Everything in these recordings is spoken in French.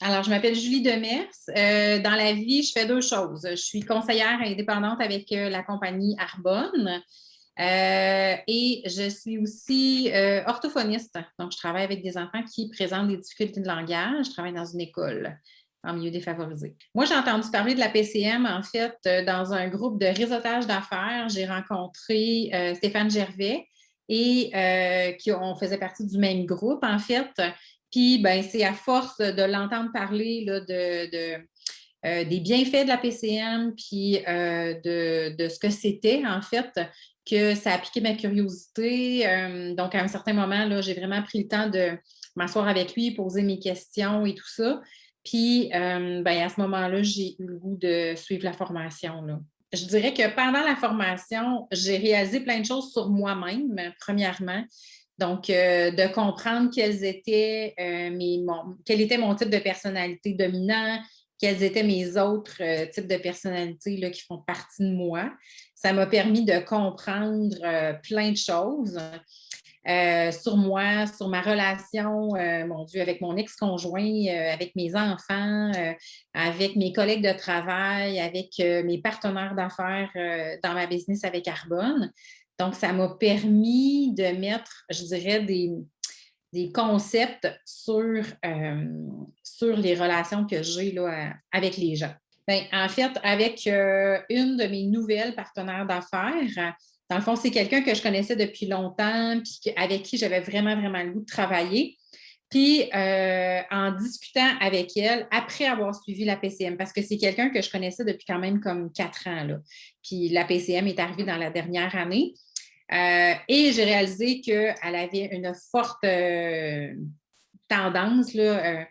Alors, je m'appelle Julie Demers. Dans la vie, je fais deux choses. Je suis conseillère indépendante avec la compagnie Arbonne et je suis aussi orthophoniste. Donc, je travaille avec des enfants qui présentent des difficultés de langage. Je travaille dans une école en milieu défavorisé. Moi, j'ai entendu parler de la PCM, en fait, dans un groupe de réseautage d'affaires. J'ai rencontré Stéphane Gervais et on faisait partie du même groupe, en fait. Puis, ben, c'est à force de l'entendre parler là, des bienfaits de la PCM, puis de ce que c'était, en fait, que ça a piqué ma curiosité. Donc, à un certain moment, là, j'ai vraiment pris le temps de m'asseoir avec lui, poser mes questions et tout ça. Puis, ben, à ce moment-là, j'ai eu le goût de suivre la formation, là. Je dirais que pendant la formation, j'ai réalisé plein de choses sur moi-même, premièrement. Donc, de comprendre quel était mon type de personnalité dominant, quels étaient mes autres types de personnalités là, qui font partie de moi. Ça m'a permis de comprendre plein de choses sur moi, sur ma relation, mon Dieu, avec mon ex-conjoint, avec mes enfants, avec mes collègues de travail, avec mes partenaires d'affaires dans ma business avec Arbonne. Donc, ça m'a permis de mettre, je dirais, des concepts sur les relations que j'ai là, avec les gens. Bien, en fait, avec une de mes nouvelles partenaires d'affaires, dans le fond, c'est quelqu'un que je connaissais depuis longtemps, puis avec qui j'avais vraiment, vraiment le goût de travailler. Puis, en discutant avec elle, après avoir suivi la PCM, parce que c'est quelqu'un que je connaissais depuis quand même comme 4 ans, là. Puis, la PCM est arrivée dans la dernière année. Et j'ai réalisé qu'elle avait une forte tendance là,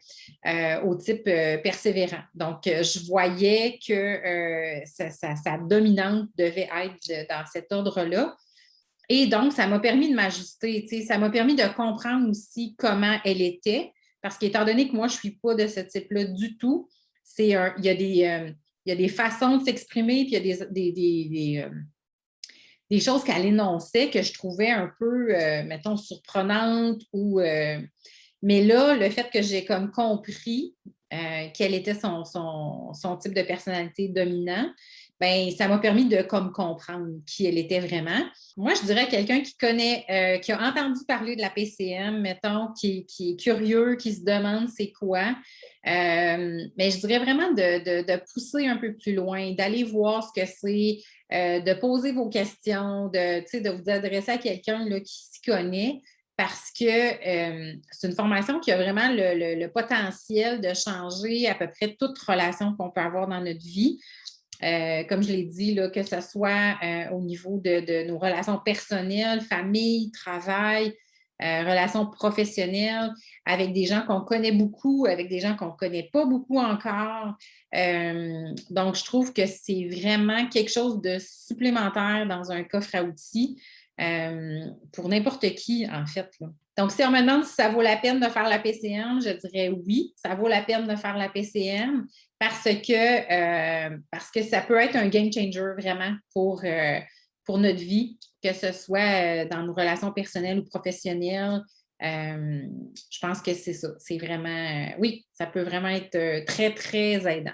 au type persévérant. Donc, je voyais que sa dominante devait être dans cet ordre-là. Et donc, ça m'a permis de m'ajuster. Ça m'a permis de comprendre aussi comment elle était. Parce qu'étant donné que moi, je ne suis pas de ce type-là du tout, il y a des façons de s'exprimer, puis il y a des choses qu'elle énonçait que je trouvais un peu, mettons, surprenantes mais là, le fait que j'ai comme compris quel était son type de personnalité dominant, ben ça m'a permis de comme comprendre qui elle était vraiment. Moi, je dirais quelqu'un qui connaît, qui a entendu parler de la PCM, mettons, qui est curieux, qui se demande c'est quoi. Mais je dirais vraiment de pousser un peu plus loin, d'aller voir ce que c'est, de poser vos questions, de vous adresser à quelqu'un là, qui s'y connaît parce que c'est une formation qui a vraiment le potentiel de changer à peu près toute relation qu'on peut avoir dans notre vie. Comme je l'ai dit, là, que ce soit au niveau de nos relations personnelles, famille, travail, relations professionnelles, avec des gens qu'on connaît beaucoup, avec des gens qu'on ne connaît pas beaucoup encore. Donc, je trouve que c'est vraiment quelque chose de supplémentaire dans un coffre à outils pour n'importe qui, en fait, là. Donc, si on me demande si ça vaut la peine de faire la PCM, je dirais oui, ça vaut la peine de faire la PCM parce que ça peut être un game changer vraiment pour notre vie, que ce soit dans nos relations personnelles ou professionnelles. Je pense que c'est ça. C'est vraiment, oui, ça peut vraiment être très, très aidant.